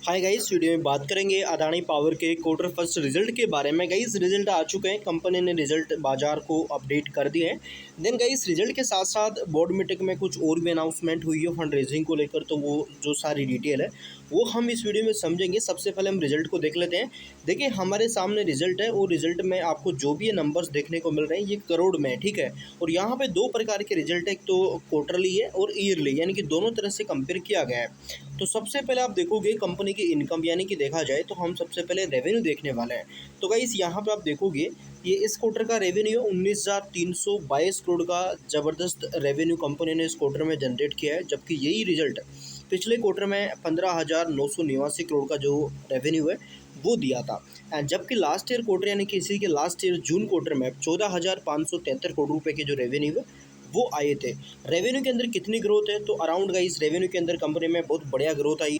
Hi guys, video में बात करेंगे अदानी पावर के क्वार्टर फर्स्ट रिजल्ट के बारे में। गाइस रिजल्ट आ चुके हैं, कंपनी ने रिजल्ट बाजार को अपडेट कर दिए हैं। देन गाइस रिजल्ट के साथ साथ बोर्ड मीटिंग में कुछ और भी अनाउंसमेंट हुई है फंड रेजिंग को लेकर, तो वो जो सारी डिटेल है वो हम इस वीडियो में समझेंगे। सबसे पहले हम रिजल्ट को देख लेते हैं। देखिए हमारे सामने रिजल्ट है और रिजल्ट में आपको जो भी ये नंबर्स देखने को मिल रहे हैं ये करोड़ में है, ठीक है। और यहाँ पे दो प्रकार के रिजल्ट है, एक तो क्वार्टरली है और ईयरली, यानी कि दोनों तरह से कंपेयर किया गया है। तो सबसे पहले आप देखोगे कंपनी की इनकम, यानी कि देखा जाए तो हम सबसे पहले रेवेन्यू देखने वाले हैं। तो गाइस यहाँ पे आप देखोगे ये इस क्वार्टर का रेवेन्यू 19,322 करोड़ का ज़बरदस्त रेवेन्यू कंपनी ने इस क्वार्टर में जनरेट किया है। जबकि यही रिजल्ट पिछले क्वार्टर में 15,989 करोड़ का जो रेवेन्यू है वो दिया था। एंड जबकि लास्ट ईयर क्वार्टर यानी कि इसी के लास्ट ईयर जून क्वार्टर में 14,573 करोड़ रुपए के जो रेवेन्यू है वो आए थे। रेवेन्यू के अंदर कितनी ग्रोथ है, तो अराउंड गाइस रेवेन्यू के अंदर कंपनी में बहुत बढ़िया ग्रोथ आई।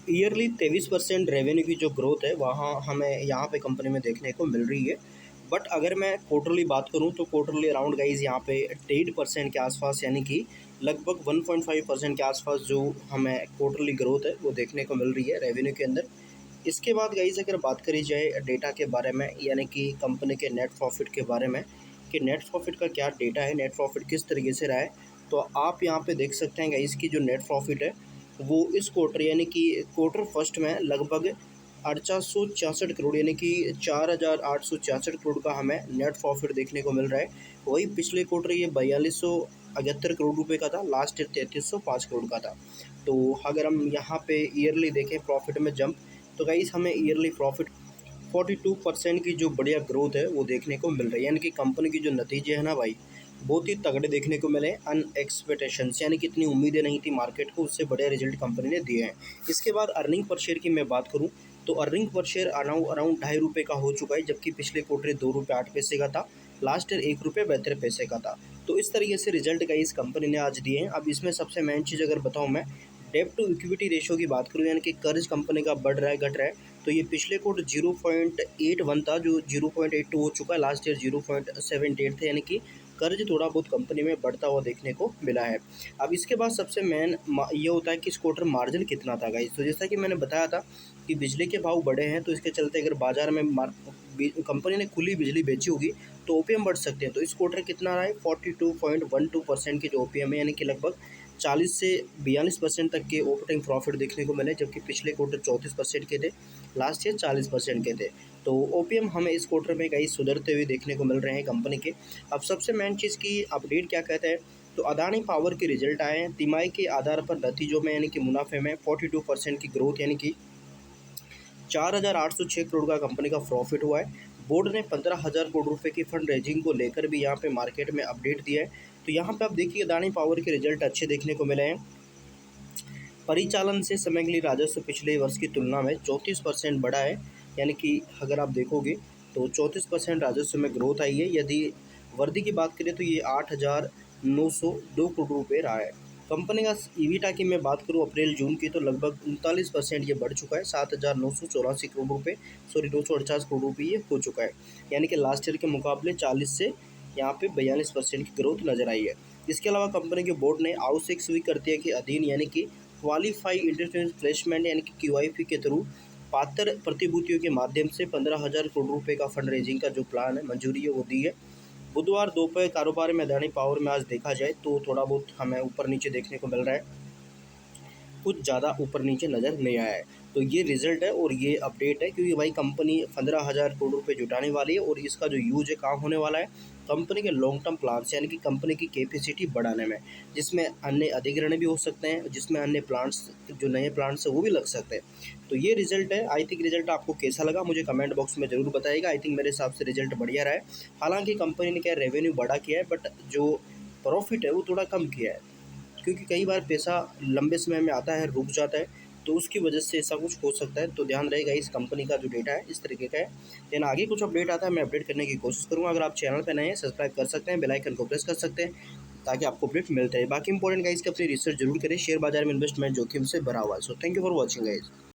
ईयरली 23% रेवेन्यू की जो ग्रोथ है वहाँ हमें यहाँ पे कंपनी में देखने को मिल रही है। बट अगर मैं क्वार्टरली बात करूँ तो क्वार्टरली अराउंड गाइस यहाँ पे 8% के आसपास, यानी कि लगभग 1.5% के आसपास जो हमें क्वार्टरली ग्रोथ है वो देखने को मिल रही है रेवेन्यू के अंदर। इसके बाद गाइस अगर बात करी जाए डेटा के बारे में, यानी कि कंपनी के नेट प्रॉफिट के बारे में कि नेट प्रॉफिट का क्या डेटा है, नेट प्रॉफिट किस तरीके से रहा है, तो आप यहाँ पे देख सकते हैं गाइस की जो नेट प्रॉफिट है वो इस क्वार्टर यानी कि क्वार्टर फर्स्ट में लगभग 866 करोड़ यानी कि 4,866 करोड़ का हमें नेट प्रॉफिट देखने को मिल रहा है। वही पिछले क्वार्टर ये 4,278 करोड़ रुपए का था, लास्ट ईयर 3,305 करोड़ का था। तो अगर हम यहाँ पे ईयरली देखें प्रॉफिट में जंप, तो गाइस हमें ईयरली प्रॉफिट 42% की जो बढ़िया ग्रोथ है वो देखने को मिल रही है। यानी कि कंपनी की जो नतीजे है ना भाई बहुत ही तगड़े देखने को मिले। अनएक्सपेक्टेशंस यानी कि इतनी उम्मीदें नहीं थी मार्केट को, उससे बढ़िया रिजल्ट कंपनी ने दिए हैं। इसके बाद अर्निंग पर शेयर की मैं बात करूं तो अर्निंग पर शेयर अराउंड ₹2.5 का हो चुका है, जबकि पिछले क्वार्टर ₹2.08 का था, लास्ट ईयर ₹1.72 का था। तो इस तरीके से रिजल्ट का इस कंपनी ने आज दिए हैं। अब इसमें सबसे मेन चीज़ अगर बताऊँ मैं डेब्ट टू इक्विटी रेशियो की बात करूँ, यानी कि कर्ज कंपनी का बढ़ रहा है घट रहा है, तो ये पिछले क्वार्टर 0.81 था जो 0.82 हो चुका है, लास्ट ईयर 0.78 थे, यानी कि कर्ज थोड़ा बहुत कंपनी में बढ़ता हुआ देखने को मिला है। अब इसके बाद सबसे मेन ये होता है कि इस क्वार्टर मार्जिन कितना था गाइस। तो जैसा कि मैंने बताया था कि बिजली के भाव बढ़े हैं, तो इसके चलते अगर बाजार में कंपनी ने खुली बिजली बेची होगी तो ओपीएम बढ़ सकते हैं। तो इस क्वार्टर कितना रहा है 42.12% की जो ओपीएम है, यानी कि लगभग 40 से 42% तक के ऑपरेटिंग प्रॉफिट देखने को मिले, जबकि पिछले क्वार्टर 34% के थे, लास्ट ईयर 40% के थे। तो ओपीएम हमें इस क्वार्टर में कई सुधरते हुए देखने को मिल रहे हैं कंपनी के। अब सबसे मेन चीज़ की अपडेट क्या कहते हैं, तो अदानी पावर के रिजल्ट आए हैं। तिमाही के आधार पर नतीजों में यानी कि मुनाफे में 42% की ग्रोथ, यानी कि 4,806 करोड़ का कंपनी का प्रॉफिट हुआ है। बोर्ड ने 15,000 करोड़ रुपए की फंड रेजिंग को लेकर भी यहाँ पे मार्केट में अपडेट दिया है। तो यहाँ पे आप देखिए अदानी पावर के रिजल्ट अच्छे देखने को मिले हैं। परिचालन से समय के लिए राजस्व पिछले वर्ष की तुलना में 34% बढ़ा है, यानी कि अगर आप देखोगे तो 34% राजस्व में ग्रोथ आई है। यदि वर्दी की बात करें तो ये 8,902 करोड़ रुपये रहा है। कंपनी का ईबिटा की मैं बात करूं अप्रैल जून की, तो लगभग 39% ये बढ़ चुका है, 7,984 करोड़ रुपये, सॉरी 248 करोड़ रुपये ये हो चुका है। यानी कि लास्ट ईयर के मुकाबले 40 से यहाँ पे 42% की ग्रोथ नजर आई है। इसके अलावा कंपनी के बोर्ड ने आवश्यक स्वीकृति के अधीन यानी कि क्वालिफाई इंटरनेशनल प्लेसमेंट यानी कि क्यूआईपी के थ्रू पात्र प्रतिभूतियों के माध्यम से 15,000 करोड़ रुपए का फंड रेजिंग का जो प्लान है मंजूरी है वो दी है। बुधवार दोपहर कारोबार में अदानी पावर में आज देखा जाए तो थोड़ा बहुत हमें ऊपर नीचे देखने को मिल रहा है, कुछ ज़्यादा ऊपर नीचे नज़र नहीं आया है। तो ये रिजल्ट है और ये अपडेट है, क्योंकि भाई कंपनी 15,000 करोड़ रुपए जुटाने वाली है और इसका जो यूज है कहाँ होने वाला है, कंपनी के लॉन्ग टर्म प्लान्स यानी कि कंपनी की कैपेसिटी बढ़ाने में, जिसमें अन्य अधिग्रहण भी हो सकते हैं, जिसमें अन्य प्लांट्स जो नए प्लांट्स हैं वो भी लग सकते हैं। तो ये रिजल्ट है। आई थिंक रिजल्ट आपको कैसा लगा मुझे कमेंट बॉक्स में ज़रूर बताइएगा। आई थिंक मेरे हिसाब से रिजल्ट बढ़िया रहा है। हालांकि कंपनी ने क्या रेवेन्यू बढ़ा किया है, बट जो प्रॉफिट है वो थोड़ा कम किया है, क्योंकि कई बार पैसा लंबे समय में आता है रुक जाता है, तो उसकी वजह से ऐसा कुछ हो सकता है। तो ध्यान रहेगा इस कंपनी का जो डेटा है इस तरीके का है। देन आगे कुछ अपडेट आता है मैं अपडेट करने की कोशिश करूँगा। अगर आप चैनल पर नए हैं सब्सक्राइब कर सकते हैं, बेल आइकन को प्रेस कर सकते हैं ताकि आपको अपडेट मिलते रहे। बाकी इंपॉर्टेंट गाइस की अपनी रिसर्च जरूर करें, शेयर बाजार में इन्वेस्टमेंट जोखिम से भरा हुआ है। So thank you for watching guys.